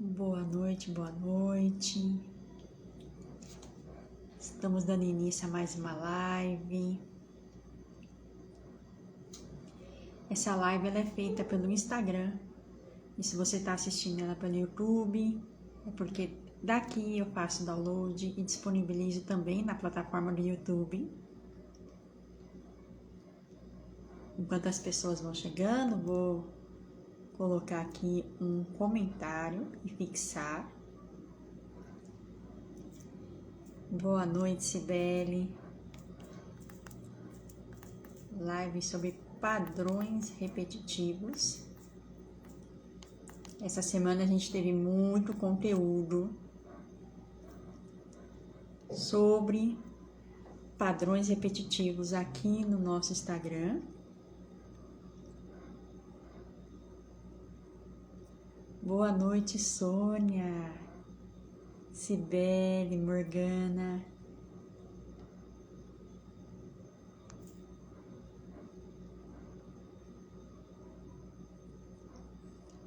Boa noite, boa noite. Estamos dando início a mais uma live. Essa live ela é feita pelo Instagram. E se você está assistindo ela pelo YouTube, é porque daqui eu faço download e disponibilizo também na plataforma do YouTube. Enquanto as pessoas vão chegando, vou colocar aqui um comentário e fixar. Boa noite, Cibele. Live sobre padrões repetitivos. Essa semana a gente teve muito conteúdo sobre padrões repetitivos aqui no nosso Instagram. Boa noite, Sônia, Cibele, Morgana.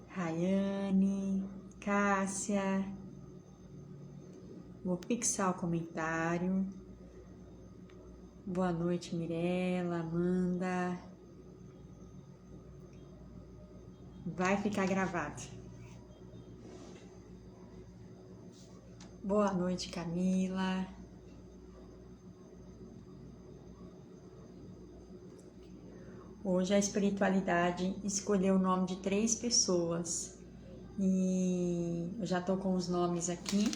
Rayane, Cássia. Vou fixar o comentário. Boa noite, Mirella, Amanda. Vai ficar gravado. Boa noite, Camila. Hoje a espiritualidade escolheu o nome de 3 pessoas e eu já tô com os nomes aqui,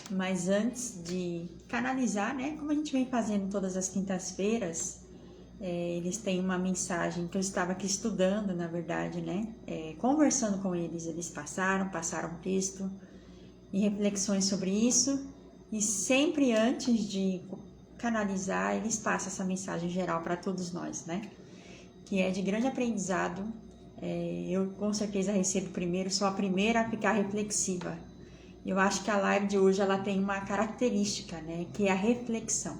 mas antes de canalizar, né, como a gente vem fazendo todas as quintas-feiras, eles têm uma mensagem que eu estava aqui estudando, na verdade, né, conversando com eles, eles passaram um texto e reflexões sobre isso, e sempre antes de canalizar, eles passam essa mensagem geral para todos nós, né? Que é de grande aprendizado. Eu com certeza recebo primeiro, sou a primeira a ficar reflexiva. Eu acho que a live de hoje ela tem uma característica, né? Que é a reflexão,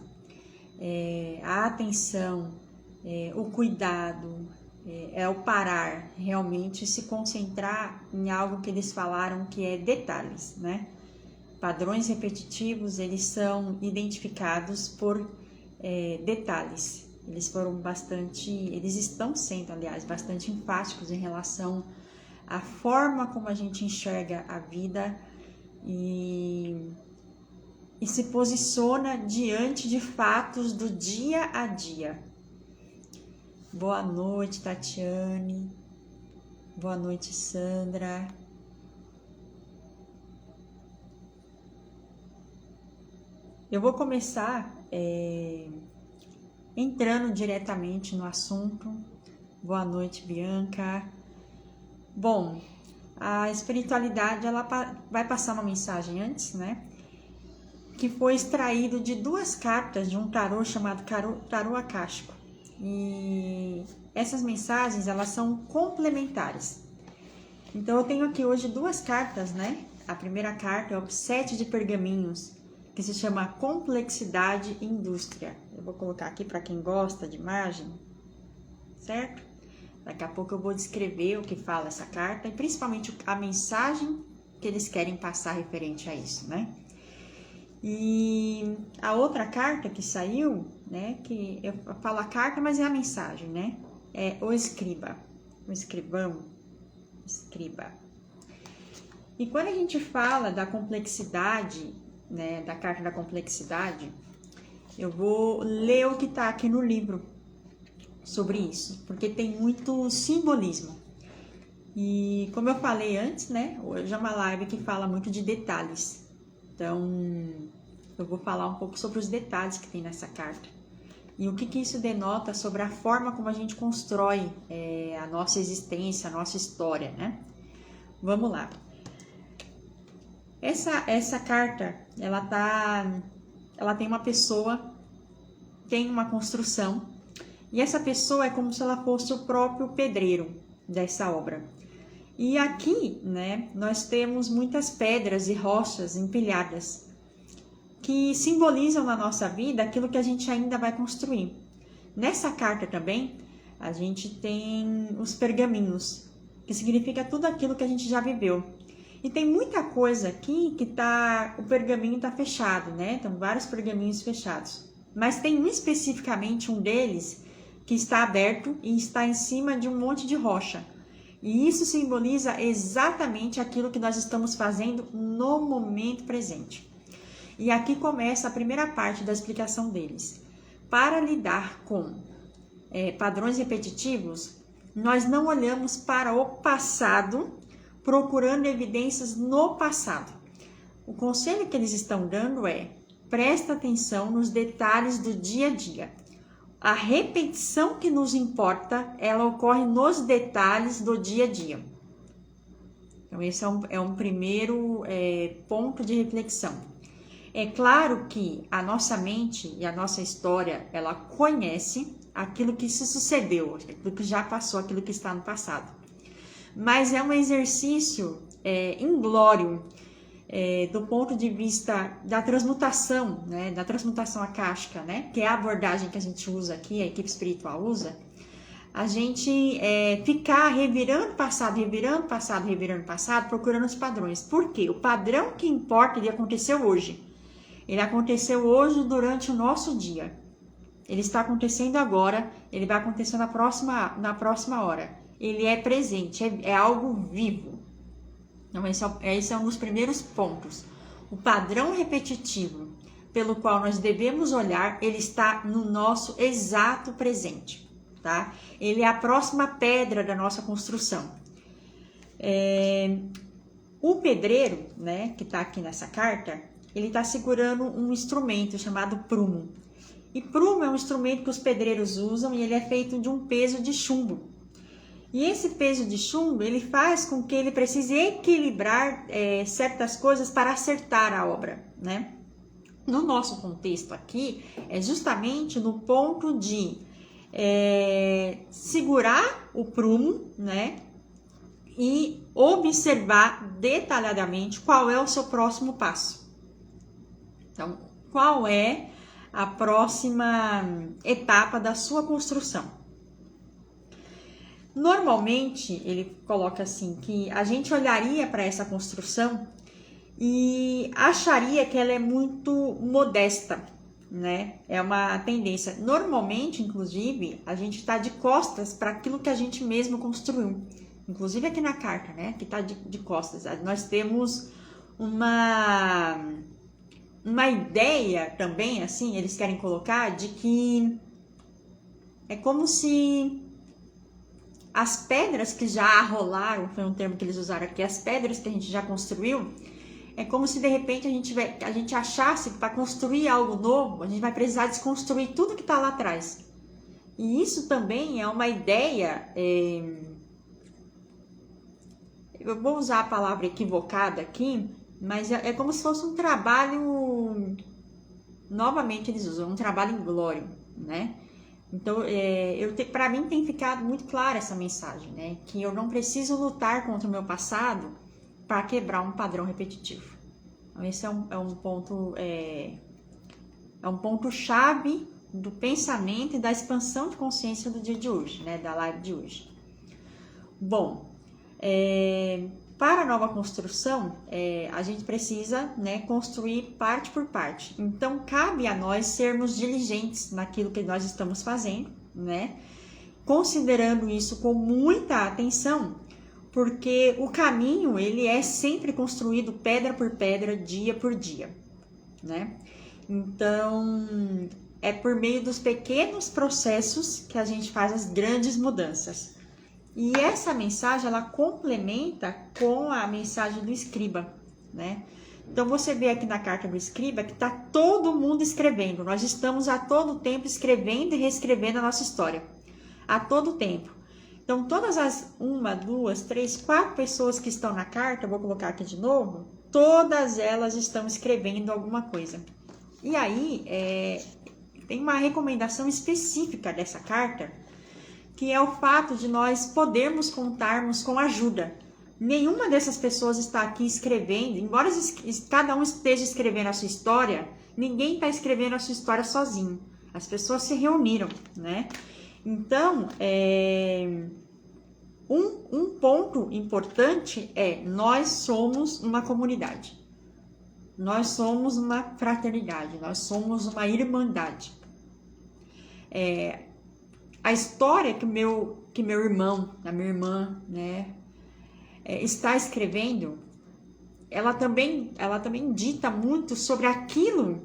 a atenção, o cuidado, é o parar, realmente se concentrar em algo que eles falaram que é detalhes, né? Padrões repetitivos, eles são identificados por detalhes. Eles estão sendo, aliás, bastante enfáticos em relação à forma como a gente enxerga a vida e se posiciona diante de fatos do dia a dia. Boa noite, Tatiane. Boa noite, Sandra. Eu vou começar entrando diretamente no assunto. Boa noite, Bianca. Bom, a espiritualidade ela vai passar uma mensagem antes, né? Que foi extraído de 2 cartas de um tarô chamado tarô akáshico. E essas mensagens elas são complementares. Então eu tenho aqui hoje 2 cartas, né? A primeira carta é o 7 de pergaminhos, que se chama Complexidade e Indústria. Eu vou colocar aqui para quem gosta de imagem, certo? Daqui a pouco eu vou descrever o que fala essa carta e principalmente a mensagem que eles querem passar referente a isso, né? E a outra carta que saiu, né, que eu falo a carta, mas é a mensagem, né? É o escriba, o escribão, escriba. E quando a gente fala da complexidade, né, da carta da complexidade, eu vou ler o que está aqui no livro sobre isso, porque tem muito simbolismo. E como eu falei antes, né, hoje é uma live que fala muito de detalhes. Então, eu vou falar um pouco sobre os detalhes que tem nessa carta. E o que isso denota sobre a forma como a gente constrói a nossa existência, a nossa história, né? Vamos lá. Essa carta, ela tem uma pessoa, tem uma construção, e essa pessoa é como se ela fosse o próprio pedreiro dessa obra. E aqui, né, nós temos muitas pedras e rochas empilhadas, que simbolizam na nossa vida aquilo que a gente ainda vai construir. Nessa carta também, a gente tem os pergaminhos, que significa tudo aquilo que a gente já viveu. E tem muita coisa aqui que o pergaminho tá fechado, né? Então, vários pergaminhos fechados. Mas tem especificamente um deles que está aberto e está em cima de um monte de rocha. E isso simboliza exatamente aquilo que nós estamos fazendo no momento presente. E aqui começa a primeira parte da explicação deles. Para lidar com padrões repetitivos, nós não olhamos para o passado procurando evidências no passado. O conselho que eles estão dando é: presta atenção nos detalhes do dia a dia. A repetição que nos importa, ela ocorre nos detalhes do dia a dia. Então, esse é um primeiro ponto de reflexão. É claro que a nossa mente e a nossa história, ela conhece aquilo que se sucedeu, aquilo que já passou, aquilo que está no passado. Mas é um exercício inglório do ponto de vista da transmutação, né? Da transmutação akáshica, né? Que é a abordagem que a gente usa aqui, a equipe espiritual usa. A gente ficar revirando passado, procurando os padrões. Por quê? O padrão que importa, ele aconteceu hoje. Ele aconteceu hoje durante o nosso dia. Ele está acontecendo agora, ele vai acontecer na próxima hora. Ele é presente, é algo vivo. Então, esse é um dos primeiros pontos. O padrão repetitivo pelo qual nós devemos olhar, ele está no nosso exato presente, tá? Ele é a próxima pedra da nossa construção. O pedreiro, né, que está aqui nessa carta, ele está segurando um instrumento chamado prumo. E prumo é um instrumento que os pedreiros usam e ele é feito de um peso de chumbo. E esse peso de chumbo, ele faz com que ele precise equilibrar certas coisas para acertar a obra, né? No nosso contexto aqui, é justamente no ponto de segurar o prumo, né? E observar detalhadamente qual é o seu próximo passo. Então, qual é a próxima etapa da sua construção? Normalmente, ele coloca assim, que a gente olharia para essa construção e acharia que ela é muito modesta, né? É uma tendência. Normalmente, inclusive, a gente está de costas para aquilo que a gente mesmo construiu. Inclusive aqui na carta, né? Que está de costas. Nós temos uma ideia também, assim, eles querem colocar, de que é como se as pedras que já rolaram, foi um termo que eles usaram aqui, as pedras que a gente já construiu, é como se de repente a gente achasse que para construir algo novo, a gente vai precisar desconstruir tudo que está lá atrás. E isso também é uma ideia, eu vou usar a palavra equivocada aqui, mas é como se fosse um trabalho, novamente eles usam, um trabalho inglório, né? Então, para mim tem ficado muito clara essa mensagem, né? Que eu não preciso lutar contra o meu passado para quebrar um padrão repetitivo. Então, esse é um ponto chave do pensamento e da expansão de consciência do dia de hoje, né? Da live de hoje. Bom, para a nova construção, a gente precisa, né, construir parte por parte. Então, cabe a nós sermos diligentes naquilo que nós estamos fazendo, né? Considerando isso com muita atenção, porque o caminho, ele é sempre construído pedra por pedra, dia por dia, né? Então, é por meio dos pequenos processos que a gente faz as grandes mudanças. E essa mensagem, ela complementa com a mensagem do escriba, né? Então, você vê aqui na carta do escriba que está todo mundo escrevendo. Nós estamos a todo tempo escrevendo e reescrevendo a nossa história. A todo tempo. Então, todas as 1, 2, 3, 4 pessoas que estão na carta, eu vou colocar aqui de novo, todas elas estão escrevendo alguma coisa. E aí, tem uma recomendação específica dessa carta, que é o fato de nós podermos contarmos com ajuda. Nenhuma dessas pessoas está aqui escrevendo, embora cada um esteja escrevendo a sua história, ninguém está escrevendo a sua história sozinho. As pessoas se reuniram, né? Então, Um ponto importante é: nós somos uma comunidade, nós somos uma fraternidade, nós somos uma irmandade. A história que meu irmão, a minha irmã, né, está escrevendo, ela também dita muito sobre aquilo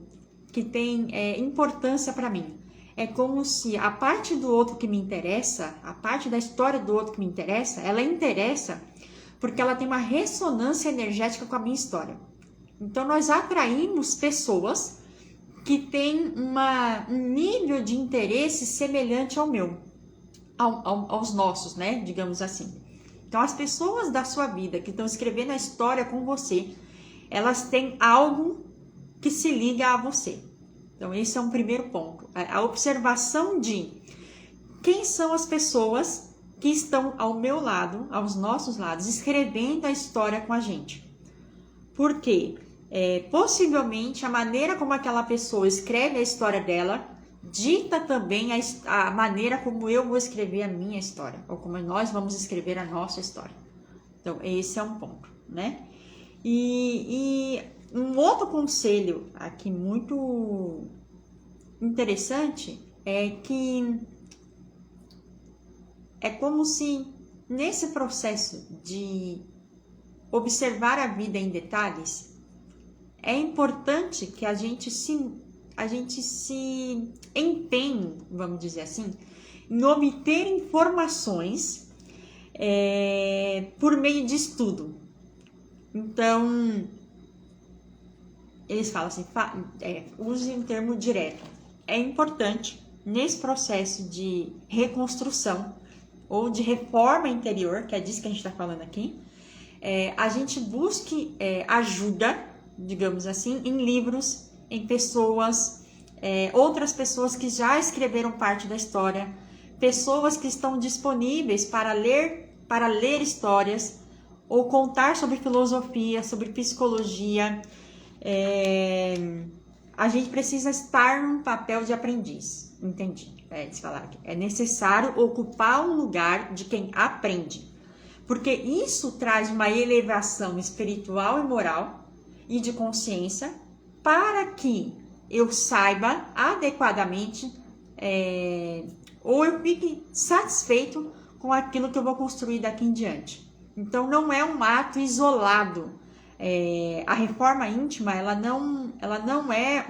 que tem importância para mim. É como se a parte do outro que me interessa, a parte da história do outro que me interessa, ela interessa porque ela tem uma ressonância energética com a minha história. Então nós atraímos pessoas que têm um nível de interesse semelhante ao meu, aos nossos, né? Digamos assim. Então as pessoas da sua vida que estão escrevendo a história com você, elas têm algo que se liga a você. Então esse é um primeiro ponto. A observação de quem são as pessoas que estão ao meu lado, aos nossos lados, escrevendo a história com a gente. Por quê? Possivelmente a maneira como aquela pessoa escreve a história dela dita também a maneira como eu vou escrever a minha história, ou como nós vamos escrever a nossa história. Então esse é um ponto, né? E um outro conselho aqui muito interessante é que é como se nesse processo de observar a vida em detalhes, é importante que a gente se empenhe, vamos dizer assim, em obter informações por meio de estudo. Então, eles falam assim, use um termo direto. É importante, nesse processo de reconstrução ou de reforma interior, que é disso que a gente está falando aqui, a gente busque ajuda, digamos assim, em livros, em pessoas, outras pessoas que já escreveram parte da história, pessoas que estão disponíveis para ler histórias, ou contar sobre filosofia, sobre psicologia. A gente precisa estar num papel de aprendiz, entendi. Eles falaram que é necessário ocupar um lugar de quem aprende, porque isso traz uma elevação espiritual e moral e de consciência para que eu saiba adequadamente ou eu fique satisfeito com aquilo que eu vou construir daqui em diante. Então não é um ato isolado. A reforma íntima ela não é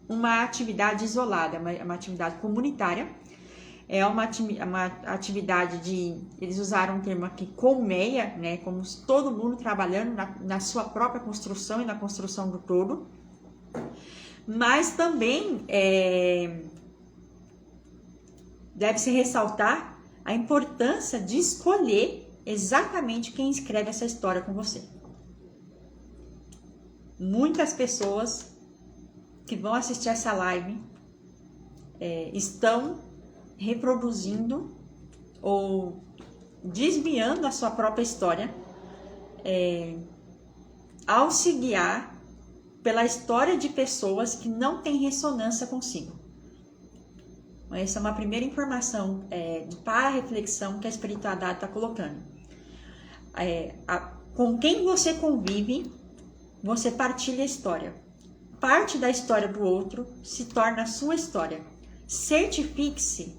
uma atividade isolada, é uma atividade comunitária. É uma atividade eles usaram um termo aqui, colmeia, né? Como todo mundo trabalhando na sua própria construção e na construção do todo. Mas também deve-se ressaltar a importância de escolher exatamente quem escreve essa história com você. Muitas pessoas que vão assistir essa live estão reproduzindo ou desviando a sua própria história ao se guiar pela história de pessoas que não têm ressonância consigo. Essa é uma primeira informação para a reflexão que a espiritualidade está colocando. Com quem você convive, você partilha a história. Parte da história do outro se torna a sua história. Certifique-se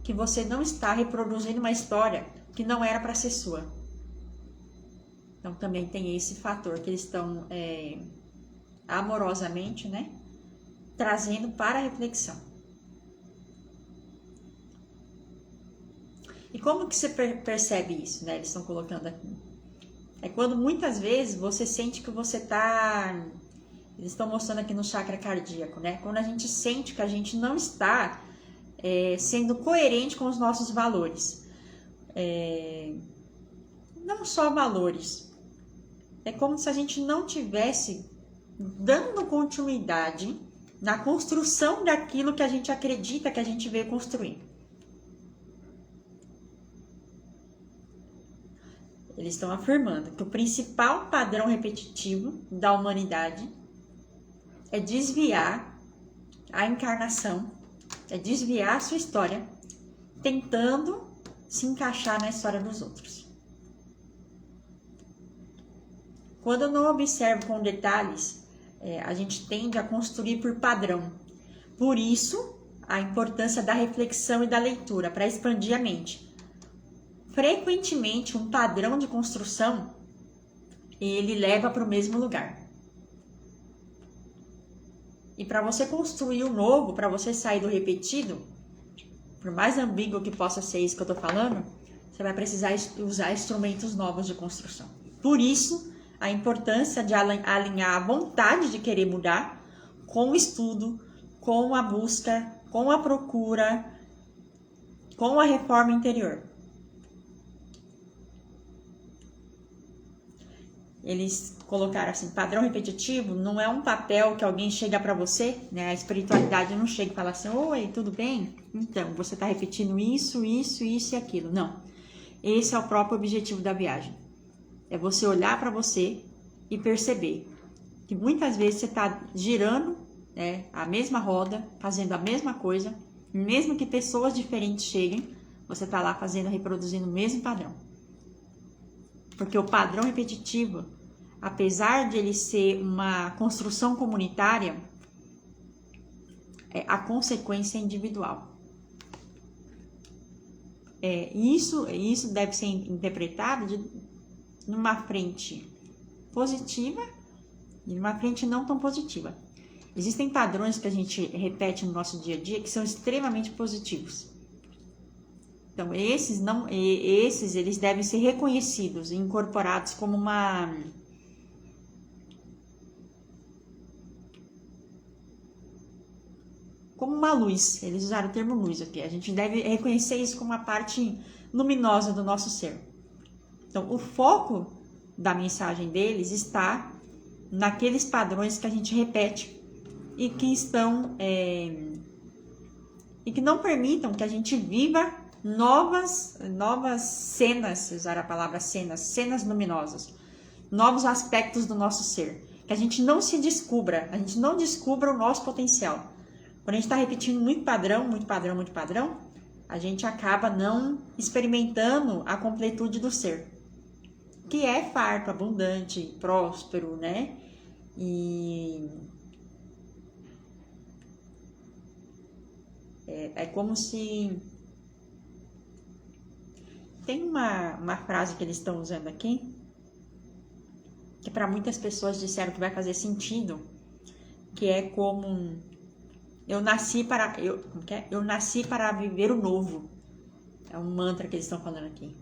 que você não está reproduzindo uma história que não era para ser sua. Então também tem esse fator que eles estão amorosamente, né, trazendo para a reflexão. E como que você percebe isso, né? Eles estão colocando aqui. É quando muitas vezes você sente que você está... Eles estão mostrando aqui no chakra cardíaco, né? Quando a gente sente que a gente não está sendo coerente com os nossos valores. Não só valores. É como se a gente não tivesse dando continuidade na construção daquilo que a gente acredita que a gente veio construir. Eles estão afirmando que o principal padrão repetitivo da humanidade é desviar a encarnação, é desviar a sua história, tentando se encaixar na história dos outros. Quando eu não observo com detalhes, a gente tende a construir por padrão. Por isso, a importância da reflexão e da leitura para expandir a mente. Frequentemente, um padrão de construção, ele leva para o mesmo lugar. E para você construir o novo, para você sair do repetido, por mais ambíguo que possa ser isso que eu estou falando, você vai precisar usar instrumentos novos de construção. Por isso, a importância de alinhar a vontade de querer mudar com o estudo, com a busca, com a procura, com a reforma interior. Eles colocaram assim, padrão repetitivo não é um papel que alguém chega para você, né? A espiritualidade não chega e fala assim, oi, tudo bem? Então, você está repetindo isso, isso, isso e aquilo. Não. Esse é o próprio objetivo da viagem. É você olhar para você e perceber que muitas vezes você está girando, né, a mesma roda, fazendo a mesma coisa, mesmo que pessoas diferentes cheguem, você está lá fazendo, reproduzindo o mesmo padrão. Porque o padrão repetitivo, apesar de ele ser uma construção comunitária, a consequência é individual. Isso deve ser interpretado numa frente positiva e numa frente não tão positiva. Existem padrões que a gente repete no nosso dia a dia que são extremamente positivos. Então, esses eles devem ser reconhecidos e incorporados como uma luz. Eles usaram o termo luz aqui. A gente deve reconhecer isso como uma parte luminosa do nosso ser. Então, o foco da mensagem deles está naqueles padrões que a gente repete e que estão e que não permitam que a gente viva novas cenas, usar a palavra cenas luminosas, novos aspectos do nosso ser, que a gente não se descubra, a gente não descubra o nosso potencial. Quando a gente está repetindo muito padrão, a gente acaba não experimentando a completude do ser, que é farto, abundante, próspero, né? E é como se... Tem uma frase que eles estão usando aqui, que para muitas pessoas disseram que vai fazer sentido, que é como... Eu nasci para viver o novo. É um mantra que eles estão falando aqui.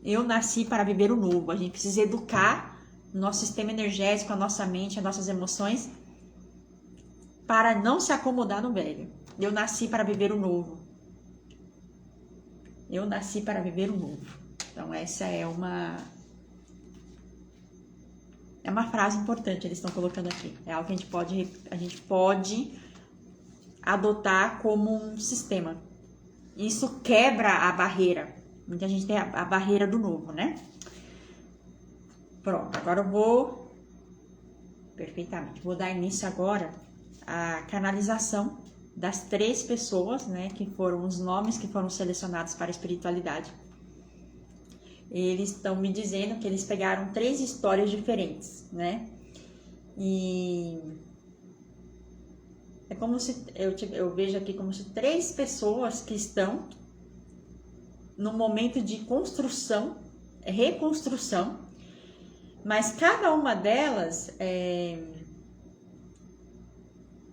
Eu nasci para viver o novo. A gente precisa educar o nosso sistema energético, a nossa mente, as nossas emoções, para não se acomodar no velho. Eu nasci para viver o novo. Eu nasci para viver o novo. Então essa é uma frase importante, eles estão colocando aqui. É algo que a gente pode adotar como um sistema. Isso quebra a barreira. Muita gente tem a barreira do novo, né? Pronto, agora eu vou... Perfeitamente. Vou dar início agora à canalização das 3 pessoas, né? Que foram os nomes que foram selecionados para a espiritualidade. Eles estão me dizendo que eles pegaram 3 histórias diferentes, né? E é como se eu vejo aqui como se 3 pessoas que estão no momento de construção, reconstrução, mas cada uma delas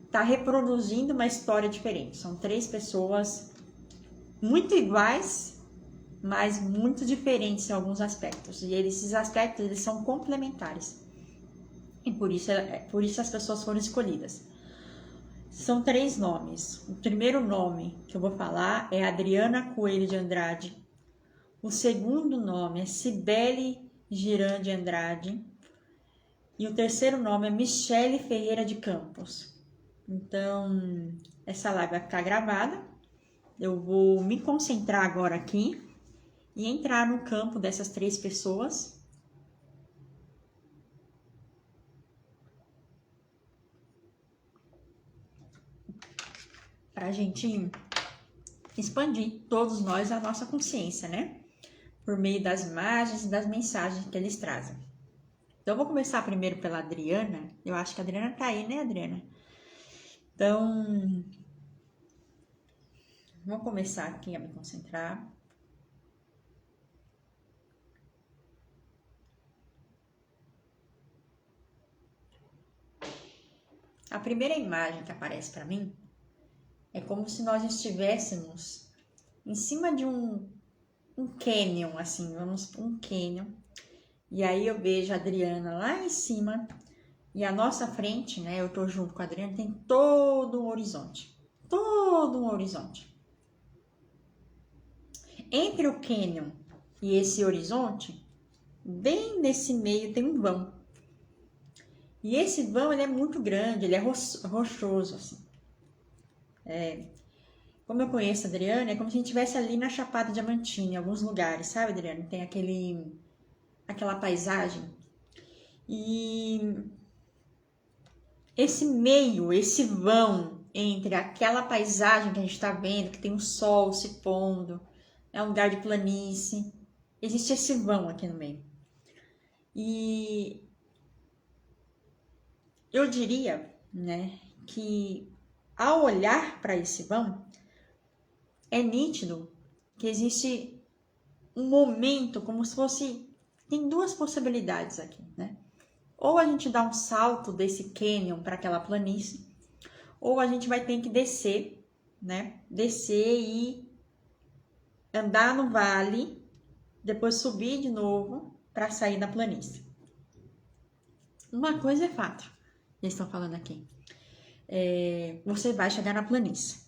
está reproduzindo uma história diferente. São 3 pessoas muito iguais, mas muito diferentes em alguns aspectos. E esses aspectos eles são complementares. E por isso as pessoas foram escolhidas. São 3 nomes. O primeiro nome que eu vou falar é Adriana Coelho de Andrade. O segundo nome é Cibele Giran de Andrade. E o terceiro nome é Michele Ferreira de Campos. Então, essa live vai ficar gravada. Eu vou me concentrar agora aqui e entrar no campo dessas 3 pessoas. Para a gente expandir todos nós a nossa consciência, né? Por meio das imagens e das mensagens que eles trazem. Então, eu vou começar primeiro pela Adriana. Eu acho que a Adriana tá aí, né, Adriana? Então, vou começar aqui a me concentrar. A primeira imagem que aparece para mim é como se nós estivéssemos em cima de um canyon, assim, vamos para um canyon. E aí eu vejo a Adriana lá em cima e à nossa frente, né, eu tô junto com a Adriana, tem todo um horizonte. Todo um horizonte. Entre o canyon e esse horizonte, bem nesse meio tem um vão. E esse vão, ele é muito grande, ele é rochoso, assim. Como eu conheço a Adriana, é como se a gente estivesse ali na Chapada Diamantina, em alguns lugares, sabe, Adriana? Tem aquela paisagem. E esse meio, esse vão entre aquela paisagem que a gente está vendo, que tem um sol se pondo, é um lugar de planície, existe esse vão aqui no meio. E eu diria, né, que ao olhar para esse vão, é nítido que existe um momento como se fosse... Tem duas possibilidades aqui, né? Ou a gente dá um salto desse canyon para aquela planície, ou a gente vai ter que descer, né? Descer e andar no vale, depois subir de novo para sair da planície. Uma coisa é fato, eles estão falando aqui. Você vai chegar na planície.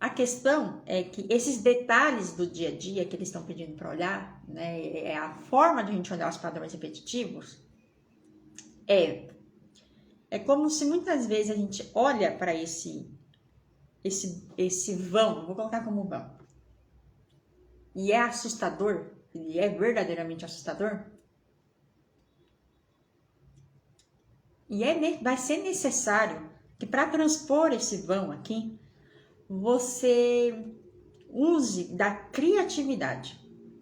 A questão é que esses detalhes do dia a dia que eles estão pedindo para olhar, né, é a forma de a gente olhar os padrões repetitivos, é como se muitas vezes a gente olha para esse vão, vou colocar como vão, e é assustador, e é verdadeiramente assustador, e vai ser necessário que para transpor esse vão aqui, você use da criatividade.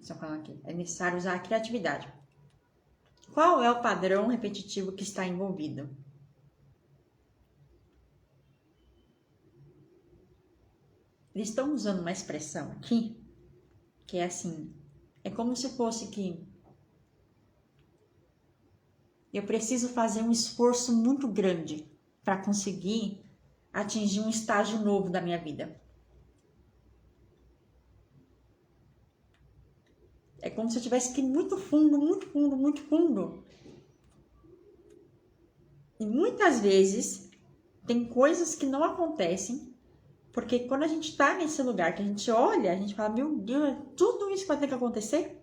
Aqui, é necessário usar a criatividade. Qual é o padrão repetitivo que está envolvido? Eles estão usando uma expressão aqui, que é assim, é como se fosse que eu preciso fazer um esforço muito grande para conseguir atingir um estágio novo da minha vida. É como se eu tivesse que ir muito fundo, muito fundo, muito fundo. E muitas vezes tem coisas que não acontecem, porque quando a gente está nesse lugar, que a gente olha, a gente fala, meu Deus, tudo isso vai ter que acontecer?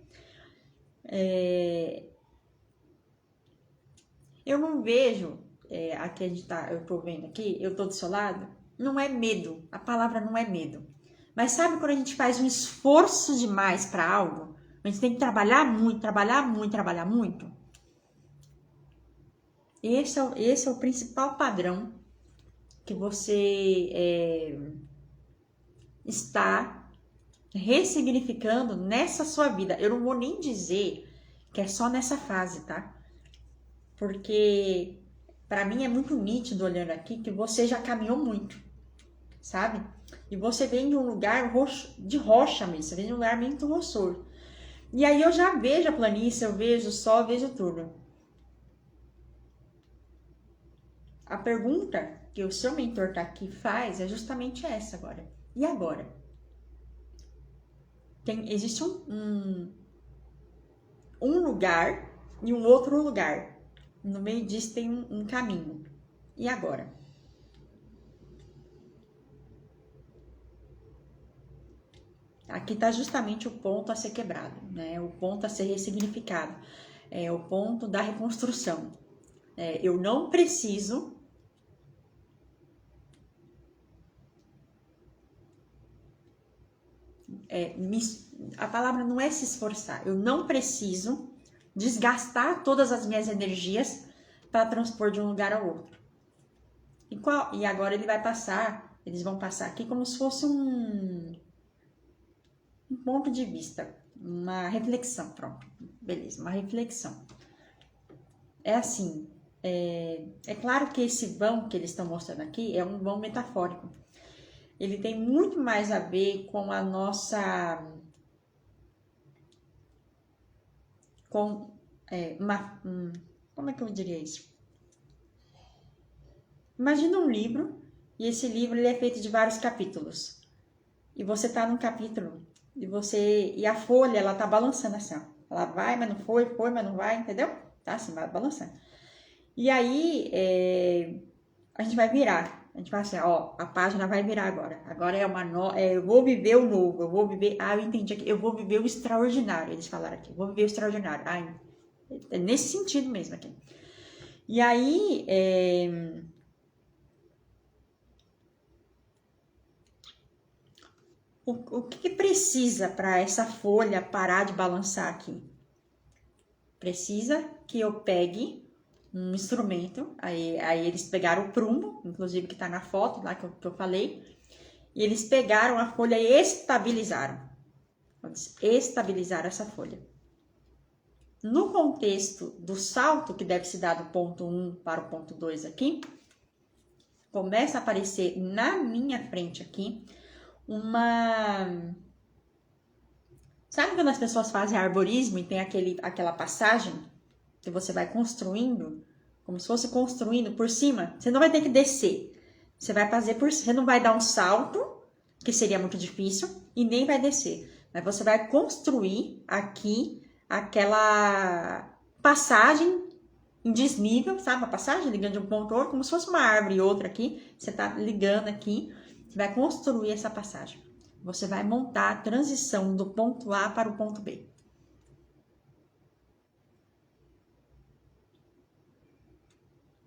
Eu não vejo, aqui eu estou vendo aqui, eu estou do seu lado, não é medo, a palavra não é medo. Mas sabe quando a gente faz um esforço demais para algo? A gente tem que trabalhar muito, trabalhar muito, trabalhar muito. Esse é o principal padrão que você está ressignificando nessa sua vida. Eu não vou nem dizer que é só nessa fase, tá? Porque para mim é muito nítido olhando aqui que você já caminhou muito, sabe? E você vem de um lugar de rocha mesmo, você vem de um lugar muito rochoso. E aí eu já vejo a planície, eu vejo o sol, eu vejo tudo. A pergunta que o seu mentor tá aqui faz é justamente essa agora. E agora? Existe um lugar e um outro lugar. No meio disso tem um caminho. E agora? Aqui está justamente o ponto a ser quebrado, né? O ponto a ser ressignificado. É o ponto da reconstrução. Eu não preciso a palavra não é se esforçar. Eu não preciso desgastar todas as minhas energias para transpor de um lugar ao outro. E agora ele vai passar Eles vão passar aqui como se fosse um ponto de vista, uma reflexão, pronto, beleza, uma reflexão. É assim, é claro que esse vão que eles estão mostrando aqui é um vão metafórico. Ele tem muito mais a ver com a nossa... como é que eu diria isso? Imagina um livro, e esse livro ele é feito de vários capítulos. E você tá num capítulo, e a folha, ela tá balançando assim, ó. Ela vai, mas não foi, mas não vai, entendeu? Tá assim, vai balançando. E aí, a gente vai virar. A gente vai assim, ó, a página vai virar agora. Agora é uma eu vou viver o novo, eu vou viver... eu entendi aqui. Eu vou viver o extraordinário, eles falaram aqui. Eu vou viver o extraordinário. É nesse sentido mesmo aqui. E aí, o que precisa para essa folha parar de balançar aqui? Precisa que eu pegue um instrumento, aí eles pegaram o prumo, inclusive que tá na foto lá que eu falei, e eles pegaram a folha e estabilizaram. Estabilizaram essa folha. No contexto do salto, que deve se dar do ponto 1 para o ponto 2 aqui, começa a aparecer na minha frente aqui uma... Sabe quando as pessoas fazem arborismo e tem aquela passagem que você vai construindo, como se fosse construindo por cima? Você não vai ter que descer. Você vai fazer você não vai dar um salto, que seria muito difícil, e nem vai descer. Mas você vai construir aqui aquela passagem em desnível, sabe? Uma passagem ligando de um ponto a outro, como se fosse uma árvore e outra aqui. Você tá ligando aqui, você vai construir essa passagem. Você vai montar a transição do ponto A para o ponto B.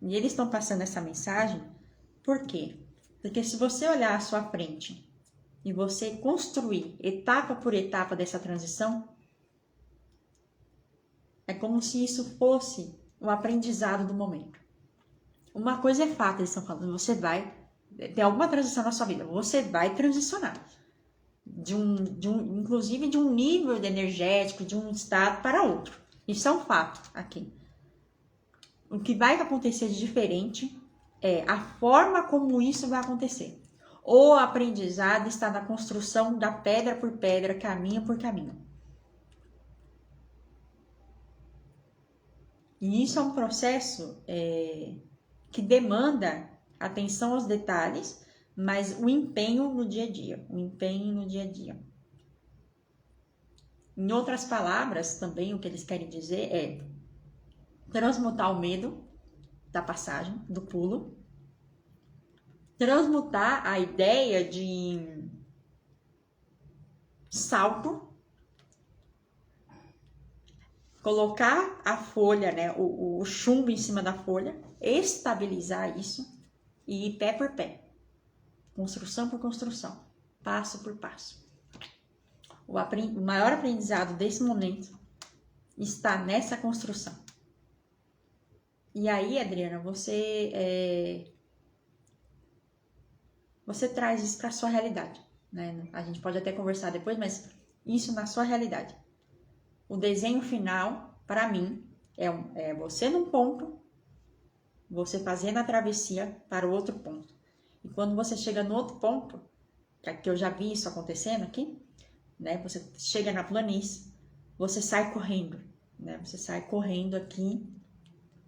E eles estão passando essa mensagem, por quê? Porque se você olhar à sua frente e você construir etapa por etapa dessa transição, é como se isso fosse um aprendizado do momento. Uma coisa é fato, eles estão falando, você vai ter alguma transição na sua vida, você vai transicionar. Inclusive de um nível energético, de um estado para outro. Isso é um fato aqui. O que vai acontecer de diferente é a forma como isso vai acontecer. O aprendizado está na construção da pedra por pedra, caminho por caminho. E isso é um processo que demanda atenção aos detalhes, mas o empenho no dia a dia. Em outras palavras, também o que eles querem dizer é transmutar o medo da passagem, do pulo, transmutar a ideia de salto, colocar a folha, né, o chumbo em cima da folha, estabilizar isso e ir pé por pé, construção por construção, passo por passo. O maior aprendizado desse momento está nessa construção. E aí, Adriana, você traz isso para a sua realidade, né? A gente pode até conversar depois, mas isso na sua realidade. O desenho final, para mim, é você num ponto, você fazendo a travessia para o outro ponto. E quando você chega no outro ponto, que eu já vi isso acontecendo aqui, né? Você chega na planície, você sai correndo, né? Você sai correndo aqui,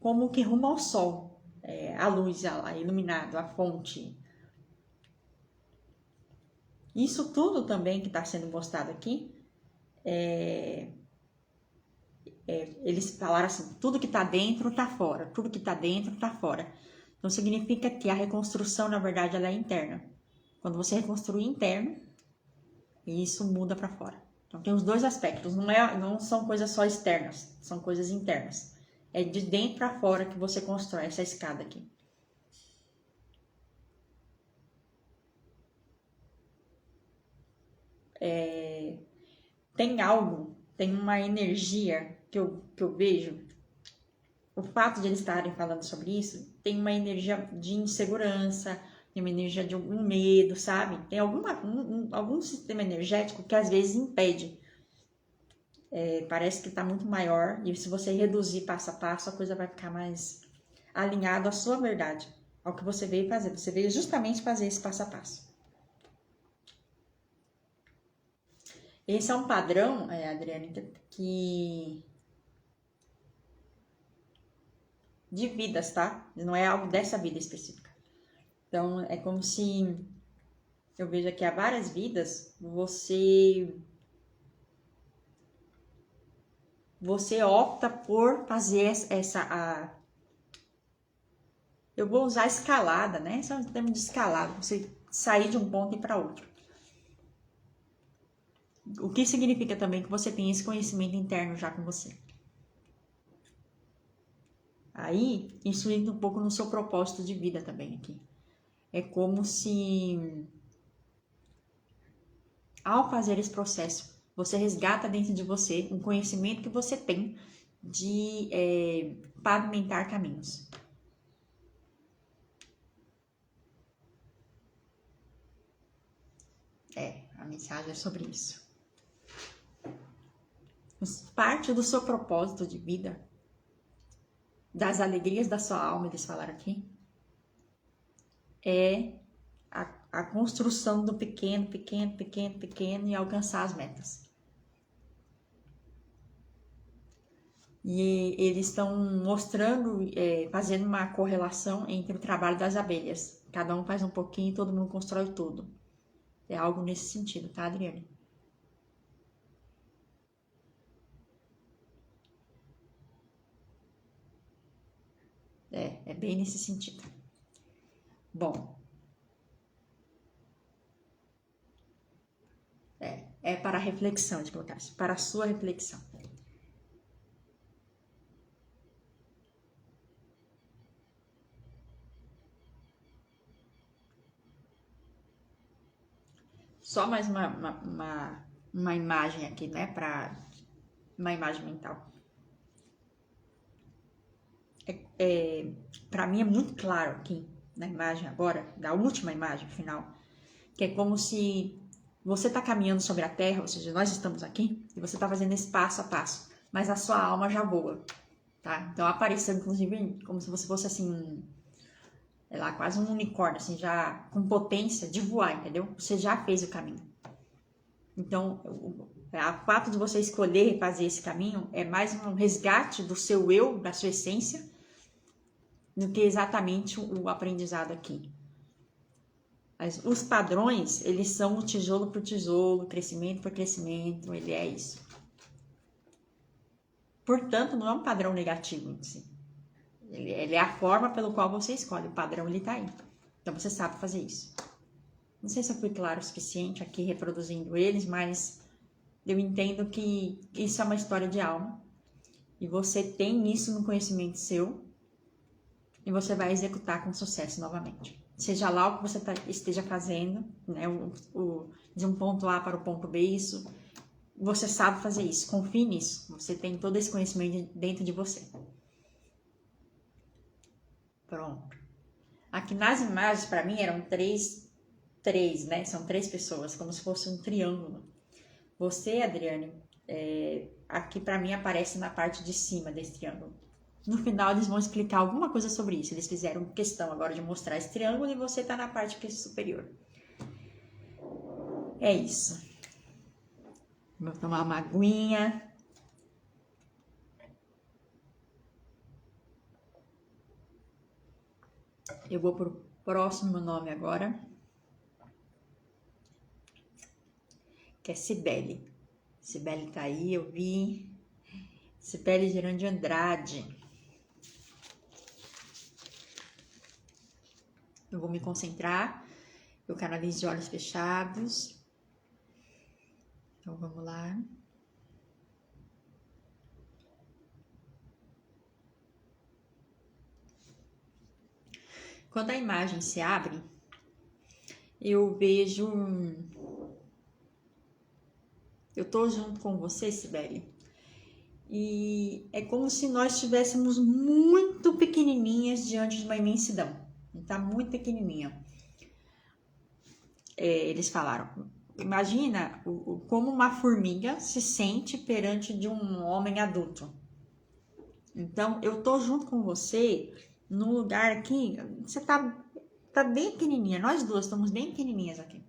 como que rumo ao sol, a luz, iluminado, a fonte. Isso tudo também que está sendo mostrado aqui, eles falaram assim, tudo que está dentro está fora, tudo que está dentro está fora. Então significa que a reconstrução, na verdade, ela é interna. Quando você reconstrui interno, isso muda para fora. Então tem os dois aspectos, não são coisas só externas, são coisas internas. É de dentro para fora que você constrói essa escada aqui. Tem uma energia que eu vejo. O fato de eles estarem falando sobre isso tem uma energia de insegurança, tem uma energia de algum medo, sabe? Tem algum sistema energético que às vezes impede. Parece que está muito maior, e se você reduzir passo a passo, a coisa vai ficar mais alinhada à sua verdade, ao que você veio fazer. Você veio justamente fazer esse passo a passo. Esse é um padrão, Adriane, que de vidas, tá? Não é algo dessa vida específica. Então, é como se eu vejo aqui há várias vidas, você opta por fazer eu vou usar escalada, né? Esse é um termo de escalada, você sair de um ponto e ir para outro. O que significa também que você tem esse conhecimento interno já com você. Aí, isso entra um pouco no seu propósito de vida também aqui. É como se, ao fazer esse processo, você resgata dentro de você um conhecimento que você tem de pavimentar caminhos. A mensagem é sobre isso. Parte do seu propósito de vida, das alegrias da sua alma, eles falaram aqui, é a construção do pequeno e alcançar as metas. E eles estão mostrando, fazendo uma correlação entre o trabalho das abelhas. Cada um faz um pouquinho e todo mundo constrói tudo. É algo nesse sentido, tá, Adriane? É bem nesse sentido. Bom. É para a reflexão, de colocar isso, para a sua reflexão. Só mais uma imagem aqui, né? Uma imagem mental. Para mim é muito claro aqui na imagem agora, da última imagem final, que é como se você está caminhando sobre a Terra, ou seja, nós estamos aqui, e você está fazendo esse passo a passo, mas a sua alma já voa, tá? Então apareceu, inclusive, como se você fosse assim, sei lá, quase um unicórnio, assim, já com potência de voar, entendeu? Você já fez o caminho. Então, o fato de você escolher fazer esse caminho é mais um resgate do seu eu, da sua essência, do que exatamente o aprendizado aqui. Mas os padrões, eles são o tijolo por tijolo, crescimento por crescimento, ele é isso. Portanto, não é um padrão negativo em si. Ele é a forma pelo qual você escolhe, o padrão ele tá aí. Então você sabe fazer isso. Não sei se eu fui claro o suficiente aqui reproduzindo eles, mas eu entendo que isso é uma história de alma. E você tem isso no conhecimento seu. E você vai executar com sucesso novamente. Seja lá o que você esteja fazendo, né? De um ponto A para o ponto B, isso. Você sabe fazer isso, confie nisso. Você tem todo esse conhecimento dentro de você. Pronto. Aqui nas imagens, para mim, eram três, né? São 3 pessoas, como se fosse um triângulo. Você, Adriane, aqui para mim aparece na parte de cima desse triângulo. No final, eles vão explicar alguma coisa sobre isso. Eles fizeram questão agora de mostrar esse triângulo e você tá na parte que é superior. É isso. Vou tomar uma aguinha. Eu vou pro próximo nome agora, que é Cibele. Cibele tá aí, eu vi. Cibele Girão de Andrade. Eu vou me concentrar. Eu canalizo de olhos fechados. Então, vamos lá. Quando a imagem se abre, eu vejo... Eu tô junto com você, Cibele. E é como se nós estivéssemos muito pequenininhas diante de uma imensidão. Tá muito pequenininha. eles falaram, imagina como uma formiga se sente perante de um homem adulto. Então, eu tô junto com você num lugar aqui, você tá bem pequenininha, nós duas estamos bem pequenininhas aqui.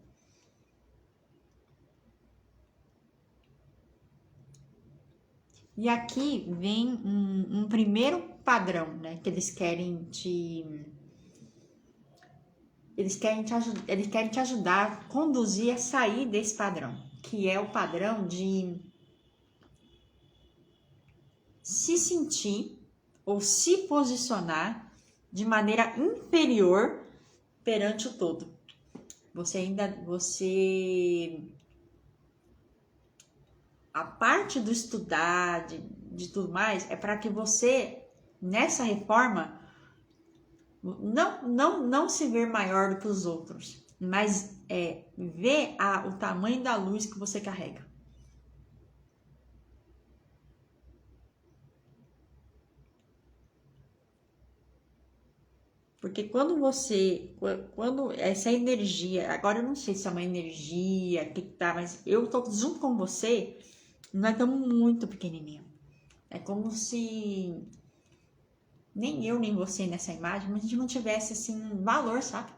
E aqui vem um primeiro padrão, né, que eles querem eles querem te ajudar a conduzir a sair desse padrão, que é o padrão de se sentir ou se posicionar de maneira inferior perante o todo. A parte do estudar, de tudo mais, é para que você, nessa reforma, não se ver maior do que os outros, mas ver o tamanho da luz que você carrega. Porque quando essa energia, agora eu não sei se é uma energia, que tá, mas eu tô junto com você, nós estamos muito pequenininho. É como se nem eu nem você nessa imagem, mas a gente não tivesse assim valor, sabe?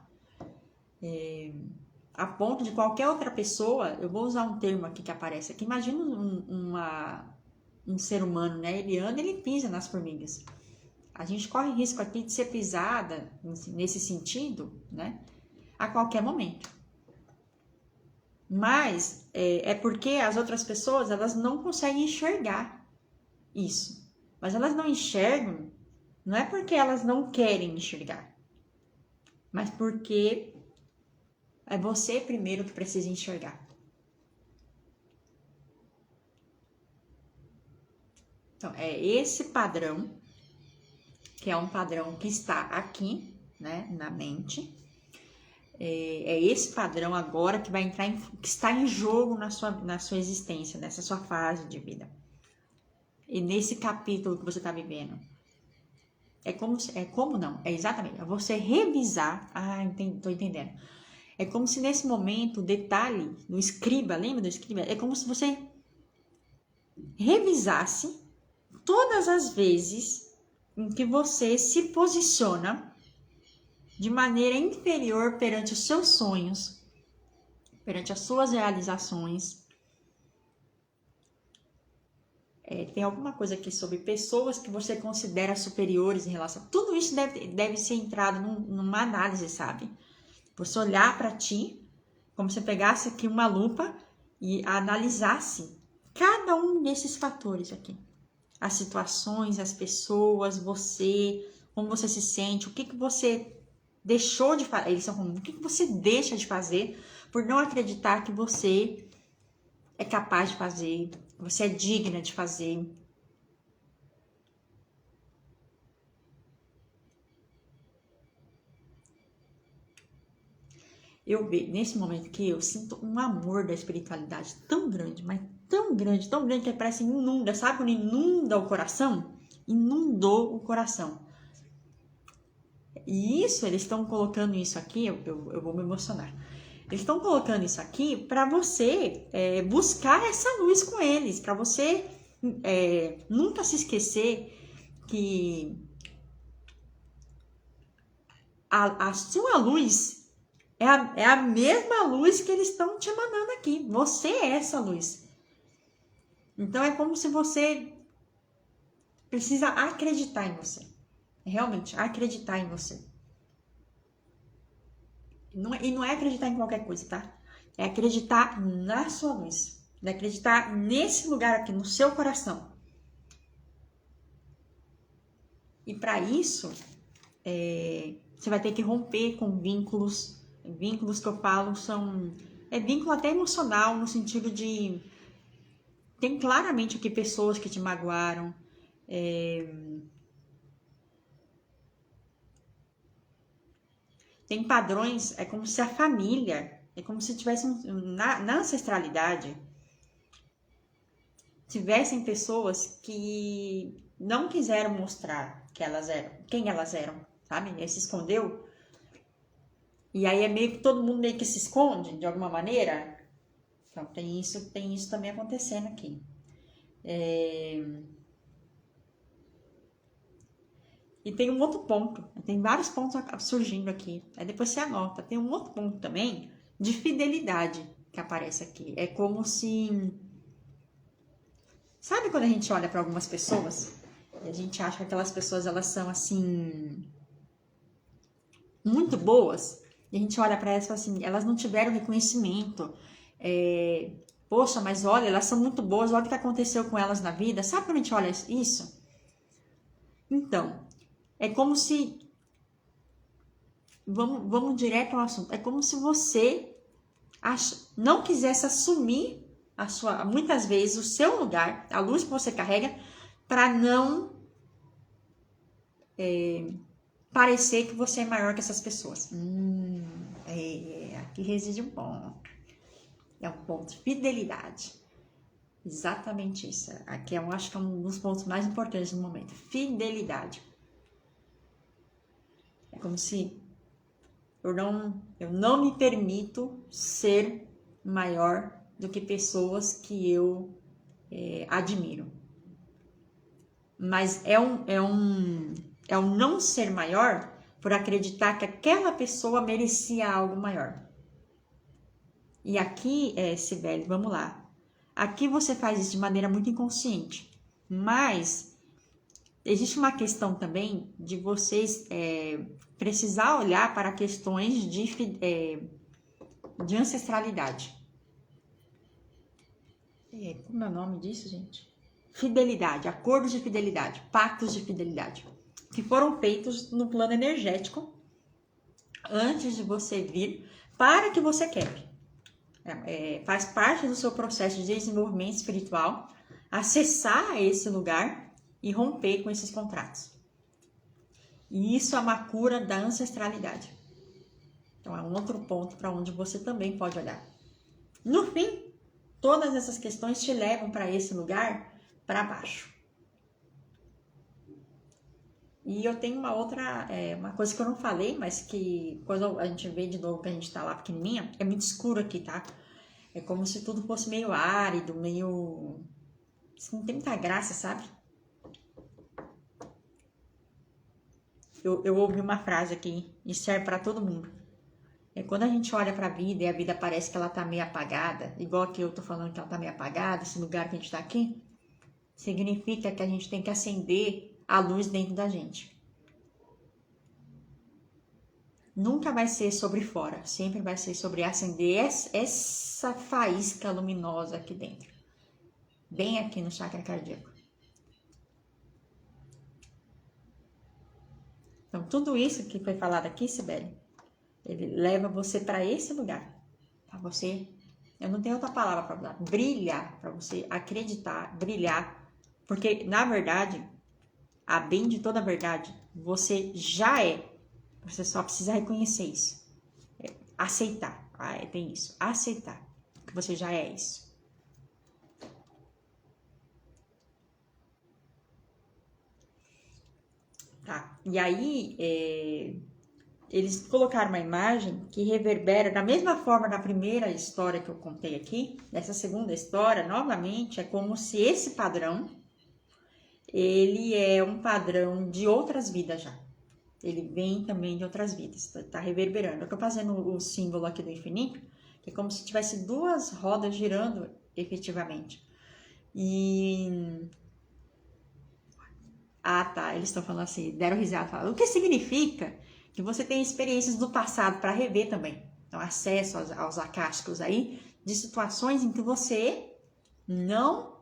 A ponto de qualquer outra pessoa, eu vou usar um termo aqui que aparece aqui, imagina um ser humano, né? Ele anda, ele pisa nas formigas. A gente corre risco aqui de ser pisada nesse sentido, né? A qualquer momento. Mas é porque as outras pessoas, elas não conseguem enxergar isso. Mas elas não enxergam, não é porque elas não querem enxergar, mas porque é você primeiro que precisa enxergar. Então, é esse padrão, que é um padrão que está aqui, né, na mente. É esse padrão agora que vai entrar que está em jogo na sua existência, nessa sua fase de vida. E nesse capítulo que você está vivendo. É exatamente, é você revisar. Tô entendendo. É como se nesse momento, o detalhe do escriba, lembra do escriba? É como se você revisasse todas as vezes em que você se posiciona de maneira inferior perante os seus sonhos, perante as suas realizações. Tem alguma coisa aqui sobre pessoas que você considera superiores em relação... Tudo isso deve ser entrado numa análise, sabe? Você olhar para ti, como se pegasse aqui uma lupa e analisasse cada um desses fatores aqui. As situações, as pessoas, você, como você se sente, o que você deixou de fazer. Eles são como, o que você deixa de fazer por não acreditar que você é capaz de fazer, que você é digna de fazer. Eu vejo, nesse momento aqui, eu sinto um amor da espiritualidade tão grande, mas tão grande que parece inunda. Sabe quando inunda o coração? Inundou o coração. E isso, eles estão colocando isso aqui, eu vou me emocionar. Eles estão colocando isso aqui para você buscar essa luz com eles, para você nunca se esquecer que a sua luz é a mesma luz que eles estão te emanando aqui. Você é essa luz. Então é como se você precisa acreditar em você. Realmente, acreditar em você. E não é acreditar em qualquer coisa, tá? É acreditar na sua luz. É acreditar nesse lugar aqui, no seu coração. E para isso, você vai ter que romper com vínculos. Vínculos que eu falo são... vínculo até emocional, no sentido de... Tem claramente aqui pessoas que te magoaram. Tem padrões, é como se a família... É como se tivesse na ancestralidade... Tivessem pessoas que não quiseram mostrar quem elas eram, sabe? E se escondeu. E aí é meio que todo mundo meio que se esconde de alguma maneira. Então tem isso também acontecendo aqui. E tem um outro ponto, tem vários pontos surgindo aqui. Aí depois você anota. Tem um outro ponto também de fidelidade que aparece aqui. É como se... Sabe quando a gente olha para algumas pessoas e a gente acha que aquelas pessoas elas são assim muito boas? E a gente olha para elas e fala assim, elas não tiveram reconhecimento. Poxa, mas olha, elas são muito boas, olha o que aconteceu com elas na vida. Sabe quando a gente olha isso? Então, é como se... Vamos direto ao assunto. É como se você não quisesse assumir muitas vezes o seu lugar, a luz que você carrega, para não parecer que você é maior que essas pessoas. Aqui reside um ponto. É um ponto de fidelidade. Exatamente isso. Aqui eu acho que é um dos pontos mais importantes no momento. Fidelidade. É como se eu não me permito ser maior do que pessoas que eu admiro. Mas é um não ser maior por acreditar que aquela pessoa merecia algo maior. E aqui, Sibeli, vamos lá. Aqui você faz isso de maneira muito inconsciente. Mas existe uma questão também de vocês precisar olhar para questões de ancestralidade. Como é o nome disso, gente? Fidelidade, acordos de fidelidade, pactos de fidelidade, que foram feitos no plano energético antes de você vir para que você quebre. Faz parte do seu processo de desenvolvimento espiritual acessar esse lugar e romper com esses contratos. E isso é uma cura da ancestralidade. Então é um outro ponto para onde você também pode olhar. No fim, todas essas questões te levam para esse lugar para baixo. E eu tenho uma outra, uma coisa que eu não falei, mas que quando a gente vê de novo que a gente tá lá pequenininha, é muito escuro aqui, tá? É como se tudo fosse meio árido, meio... Isso não tem muita graça, sabe? Eu ouvi uma frase aqui, e serve para todo mundo. Quando a gente olha para a vida e a vida parece que ela tá meio apagada, igual que eu tô falando que ela tá meio apagada, esse lugar que a gente tá aqui, significa que a gente tem que acender a luz dentro da gente. Nunca vai ser sobre fora, sempre vai ser sobre acender essa faísca luminosa aqui dentro. Bem aqui no chakra cardíaco. Então, tudo isso que foi falado aqui, Sibeli, ele leva você para esse lugar. Para você, eu não tenho outra palavra para falar, brilhar, para você acreditar, brilhar. Porque, na verdade, a bem de toda a verdade, você já é. Você só precisa reconhecer isso. Aceitar. Tem isso. Aceitar que você já é isso. Tá. E aí, eles colocaram uma imagem que reverbera da mesma forma da primeira história que eu contei aqui. Nessa segunda história, novamente, é como se esse padrão, ele é um padrão de outras vidas já. Ele vem também de outras vidas, tá reverberando. Eu tô fazendo o símbolo aqui do infinito, que é como se tivesse duas rodas girando efetivamente. Tá, eles estão falando assim, deram risada, falaram, o que significa que você tem experiências do passado para rever também. Então, acesso aos acásticos aí, de situações em que você não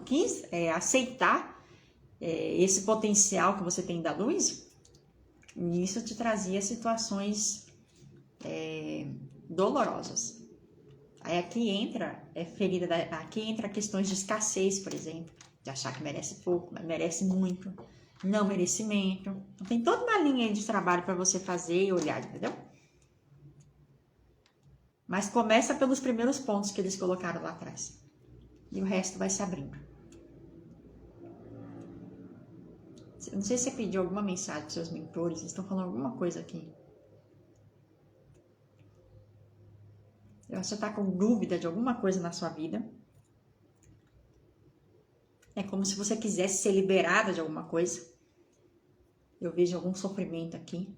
quis aceitar esse potencial que você tem da luz, e isso te trazia situações dolorosas. Aí aqui entra aqui entra questões de escassez, por exemplo, de achar que merece pouco, mas merece muito, não merecimento. Então, tem toda uma linha de trabalho para você fazer e olhar, entendeu? Mas começa pelos primeiros pontos que eles colocaram lá atrás. E o resto vai se abrindo. Eu não sei se você pediu alguma mensagem para seus mentores, eles estão falando alguma coisa aqui. Você está com dúvida de alguma coisa na sua vida. É como se você quisesse ser liberada de alguma coisa. Eu vejo algum sofrimento aqui.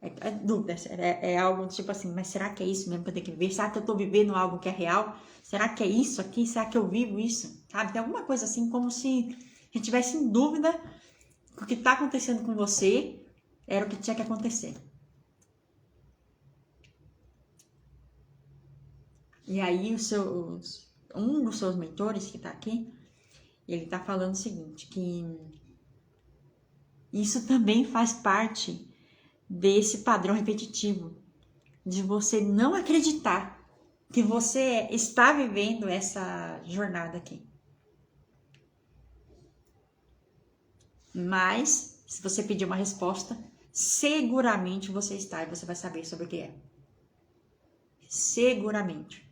É dúvida, é algo tipo assim, mas será que é isso mesmo que eu tenho que viver? Será que eu tô vivendo algo que é real? Será que é isso aqui? Será que eu vivo isso? Sabe? Tem alguma coisa assim, como se a gente tivesse em dúvida que o que tá acontecendo com você era o que tinha que acontecer. E aí um dos seus mentores que tá aqui, ele tá falando o seguinte, que isso também faz parte desse padrão repetitivo, de você não acreditar que você está vivendo essa jornada aqui. Mas, se você pedir uma resposta, seguramente você está e você vai saber sobre o que é. Seguramente.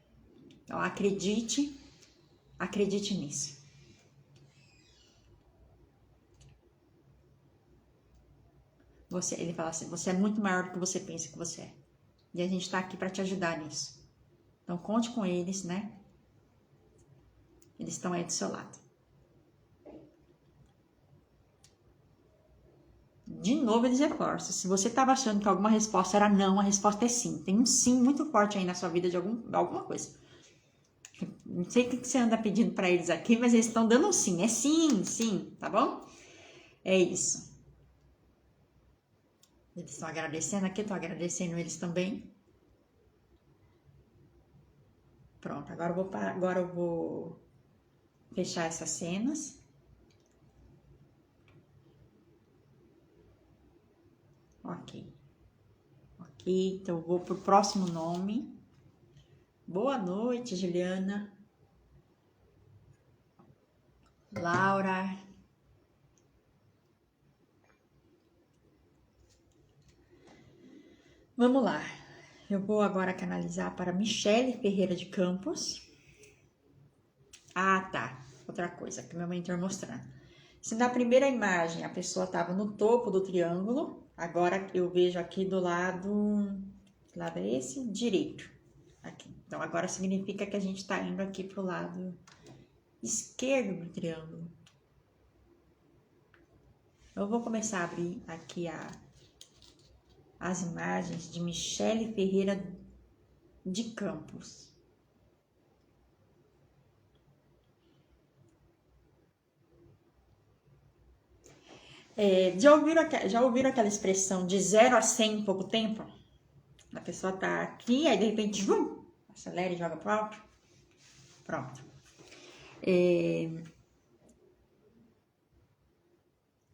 Então, acredite nisso. Ele fala assim, você é muito maior do que você pensa que você é. E a gente está aqui para te ajudar nisso. Então, conte com eles, né? Eles estão aí do seu lado. De novo, eles reforçam. Se você estava achando que alguma resposta era não, a resposta é sim. Tem um sim muito forte aí na sua vida de alguma coisa. Não sei o que você anda pedindo para eles aqui, mas eles estão dando um sim. É sim, sim, tá bom? É isso. Eles estão agradecendo aqui, estou agradecendo eles também. Pronto, agora eu vou fechar essas cenas. Ok, então eu vou pro próximo nome. Boa noite, Juliana. Laura. Vamos lá. Eu vou agora canalizar para Michele Ferreira de Campos. Ah, tá. Outra coisa que meu mentor mostrando. Se na primeira imagem a pessoa estava no topo do triângulo, agora eu vejo aqui do lado... Que lado é esse? Direito. Aqui. Então, agora significa que a gente está indo aqui pro lado esquerdo do triângulo. Eu vou começar a abrir aqui as imagens de Michele Ferreira de Campos. Já ouviram aquela expressão de 0 a 100 em pouco tempo? A pessoa tá aqui, aí de repente, acelera e joga pro alto. Pronto.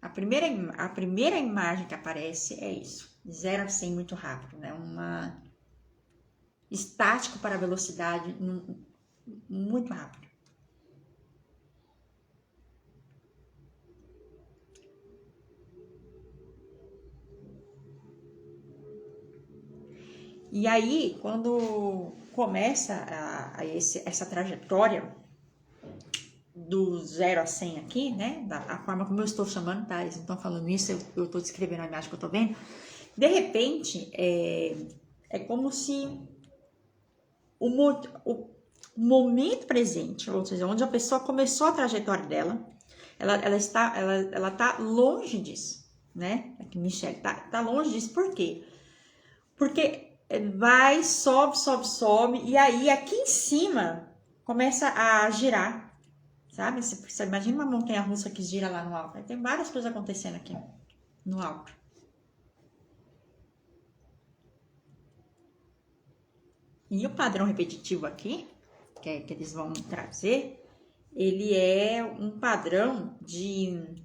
A primeira imagem que aparece é isso. 0 a 100 muito rápido, né? Estático para velocidade muito rápido. E aí, quando começa essa trajetória do 0 a 100 aqui, né? A forma como eu estou chamando, tá? Eles não estão falando isso, eu estou descrevendo a imagem que eu estou vendo. De repente, é como se o momento presente, ou seja, onde a pessoa começou a trajetória dela, ela tá longe disso, né? Aqui, Michele, tá longe disso. Por quê? Porque vai, sobe, e aí aqui em cima começa a girar, sabe? Você imagina uma montanha-russa que gira lá no alto. Tem várias coisas acontecendo aqui no alto. E o padrão repetitivo aqui, que eles vão trazer, ele é um padrão de...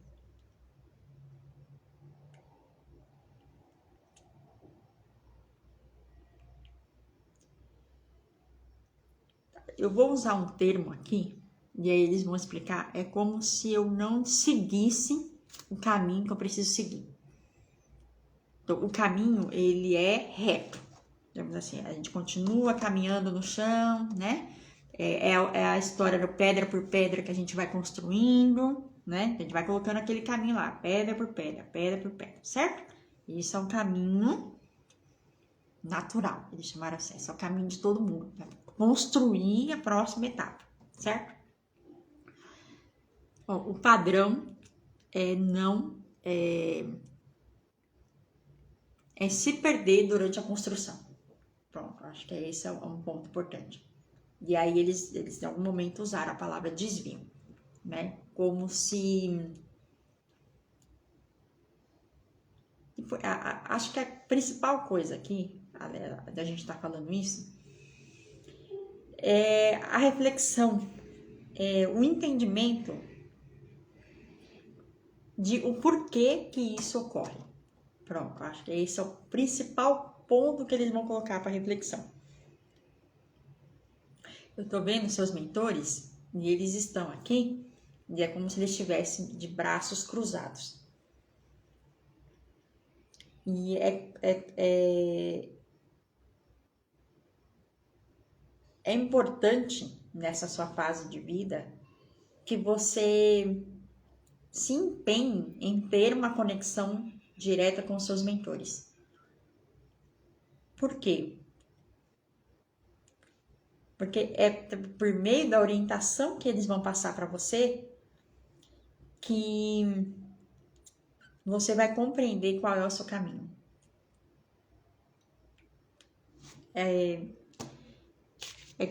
Eu vou usar um termo aqui, e aí eles vão explicar, é como se eu não seguisse o caminho que eu preciso seguir. Então, o caminho, ele é reto. Digamos assim, a gente continua caminhando no chão, né? É a história do pedra por pedra que a gente vai construindo, né? A gente vai colocando aquele caminho lá, pedra por pedra, certo? Isso é um caminho natural, eles chamaram assim, esse é o caminho de todo mundo, né? Construir a próxima etapa, certo? Ó, o padrão é se perder durante a construção. Pronto, acho que esse é um ponto importante. E aí eles em algum momento usaram a palavra desvio, né? Como se... Acho que a principal coisa aqui, da gente estar falando isso, é a reflexão, o entendimento de o porquê que isso ocorre. Pronto, acho que esse é o principal ponto que eles vão colocar para reflexão. Eu tô vendo seus mentores e eles estão aqui e é como se eles estivessem de braços cruzados. E é importante nessa sua fase de vida que você se empenhe em ter uma conexão direta com seus mentores. Por quê? Porque é por meio da orientação que eles vão passar para você que você vai compreender qual é o seu caminho. É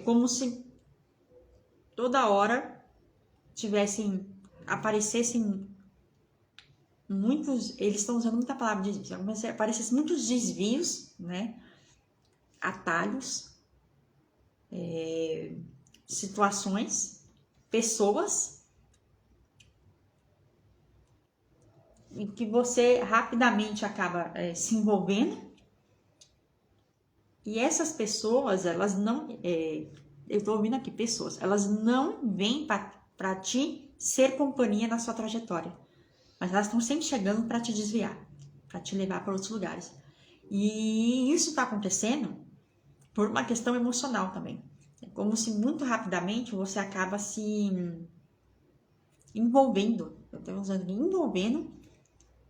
como se toda hora aparecessem muitos, eles estão usando muita palavra desvio, aparecessem muitos desvios, né? Atalhos, situações, pessoas, em que você rapidamente acaba se envolvendo. E essas pessoas, elas não... eu tô ouvindo aqui, pessoas, elas não vêm para te ser companhia na sua trajetória. Mas elas estão sempre chegando para te desviar, para te levar para outros lugares. E isso está acontecendo por uma questão emocional também. É como se muito rapidamente você acaba se envolvendo, eu estou usando envolvendo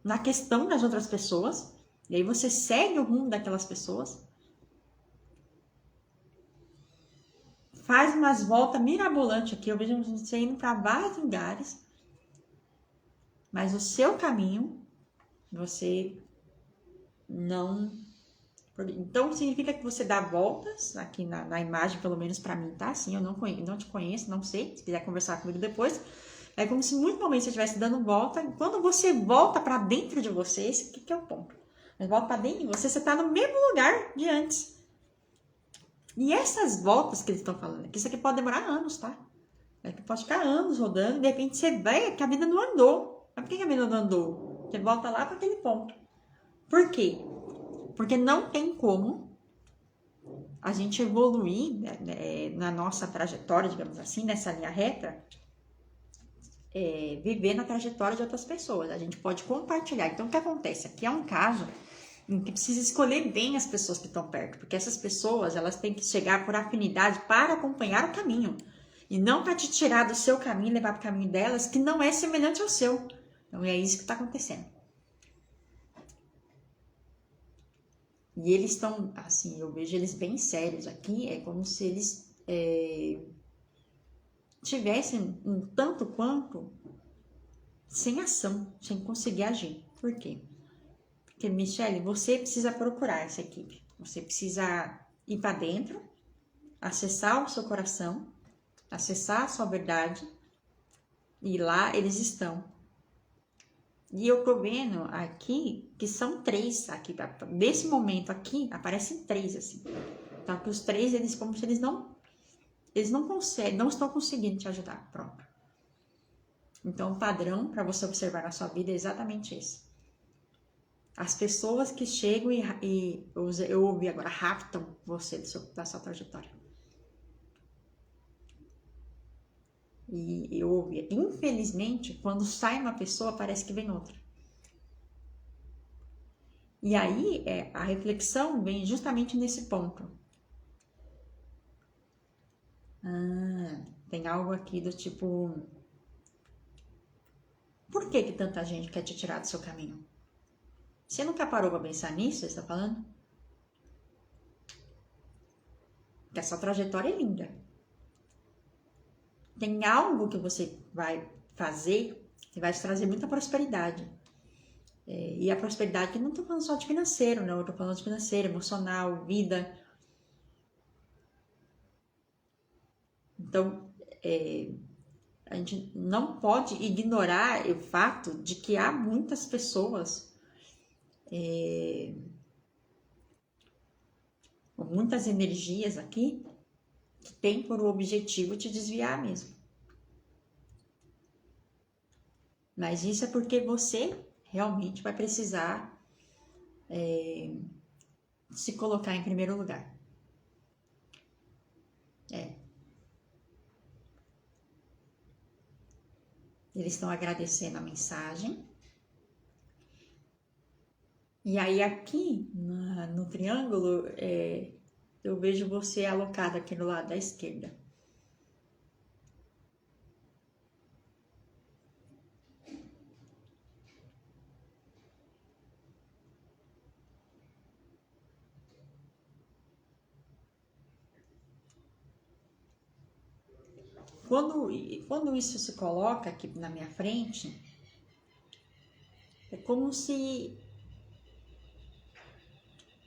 na questão das outras pessoas, e aí você segue o rumo daquelas pessoas, faz umas voltas mirabolantes aqui, eu vejo você indo para vários lugares, mas o seu caminho, você não... Então, significa que você dá voltas, aqui na imagem, pelo menos para mim, tá? Assim, eu não te conheço, não sei, se quiser conversar comigo depois. É como se muito momento você estivesse dando volta, e quando você volta para dentro de você, esse que é o ponto. Mas volta para dentro de você, você tá no mesmo lugar de antes. E essas voltas que eles estão falando aqui, isso aqui pode demorar anos, tá? Pode ficar anos rodando, de repente você vê que a vida não andou. Mas por que a vida não andou? Você volta lá para aquele ponto. Por quê? Porque não tem como a gente evoluir, né, na nossa trajetória, digamos assim, nessa linha reta, viver na trajetória de outras pessoas. A gente pode compartilhar. Então, o que acontece? Aqui é um caso em que precisa escolher bem as pessoas que estão perto, porque essas pessoas, elas têm que chegar por afinidade para acompanhar o caminho, e não para te tirar do seu caminho e levar para o caminho delas, que não é semelhante ao seu. Então, é isso que está acontecendo. E eles estão, assim, eu vejo eles bem sérios aqui, é como se eles tivessem um tanto quanto sem ação, sem conseguir agir. Por quê? Porque, Michele, você precisa procurar essa equipe. Você precisa ir para dentro, acessar o seu coração, acessar a sua verdade, e lá eles estão. E eu tô vendo aqui que são 3 aqui, nesse momento aqui, aparecem 3 assim. Então, que os 3, eles como se eles não conseguem, não estão conseguindo te ajudar. Pronto. Então, o padrão para você observar na sua vida é exatamente esse. As pessoas que chegam e eu ouvi agora, raptam você da sua trajetória. E eu ouvi, infelizmente, quando sai uma pessoa, parece que vem outra. E aí, a reflexão vem justamente nesse ponto. Tem algo aqui do tipo... Por que tanta gente quer te tirar do seu caminho? Você nunca parou para pensar nisso, você está falando? Que a sua trajetória é linda. Tem algo que você vai fazer que vai te trazer muita prosperidade. E a prosperidade, que não estou falando só de financeiro, não. Eu estou falando de financeiro, emocional, vida. Então, a gente não pode ignorar o fato de que há muitas pessoas, muitas energias aqui, que tem por objetivo te desviar mesmo. Mas isso é porque você realmente vai precisar se colocar em primeiro lugar. Eles estão agradecendo a mensagem. E aí aqui no triângulo, eu vejo você alocado aqui no lado da esquerda. Quando isso se coloca aqui na minha frente, é como se...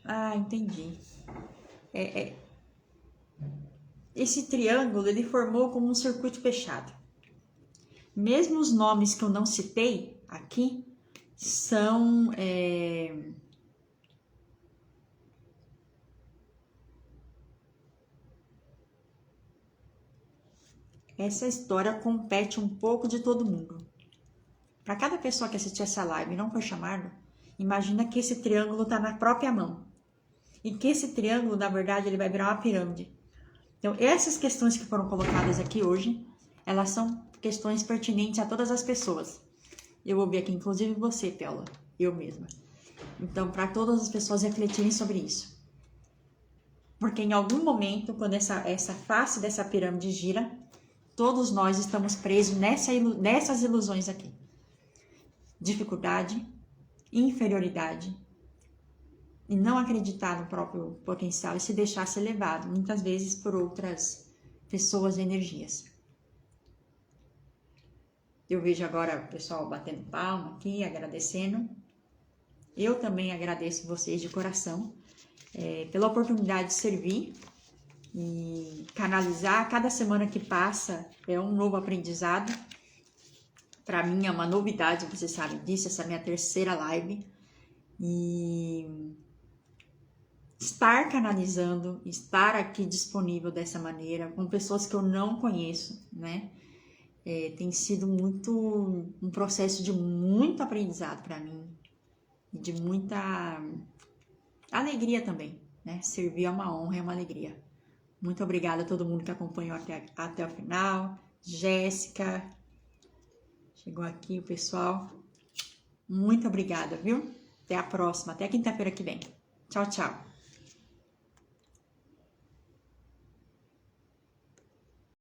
Ah, entendi. Esse triângulo, ele formou como um circuito fechado. Mesmo os nomes que eu não citei aqui, são... Essa história compete um pouco de todo mundo. Para cada pessoa que assistir essa live e não foi chamado, imagina que esse triângulo está na própria mão. E que esse triângulo, na verdade, ele vai virar uma pirâmide. Então, essas questões que foram colocadas aqui hoje, elas são questões pertinentes a todas as pessoas. Eu vou ver aqui, inclusive você, Péola, eu mesma. Então, para todas as pessoas refletirem sobre isso. Porque em algum momento, quando essa face dessa pirâmide gira, todos nós estamos presos nessas ilusões aqui. Dificuldade, inferioridade, e não acreditar no próprio potencial e se deixar ser levado, muitas vezes por outras pessoas e energias. Eu vejo agora o pessoal batendo palma aqui, agradecendo. Eu também agradeço vocês de coração pela oportunidade de servir e canalizar. Cada semana que passa é um novo aprendizado. Para mim é uma novidade, vocês sabem disso, essa é a minha terceira live. E estar canalizando, estar aqui disponível dessa maneira, com pessoas que eu não conheço, né? Tem sido um processo de muito aprendizado para mim. E de muita alegria também, né? Servir é uma honra, é uma alegria. Muito obrigada a todo mundo que acompanhou até o final. Jéssica, chegou aqui o pessoal. Muito obrigada, viu? Até a próxima, até quinta-feira que vem. Tchau, tchau.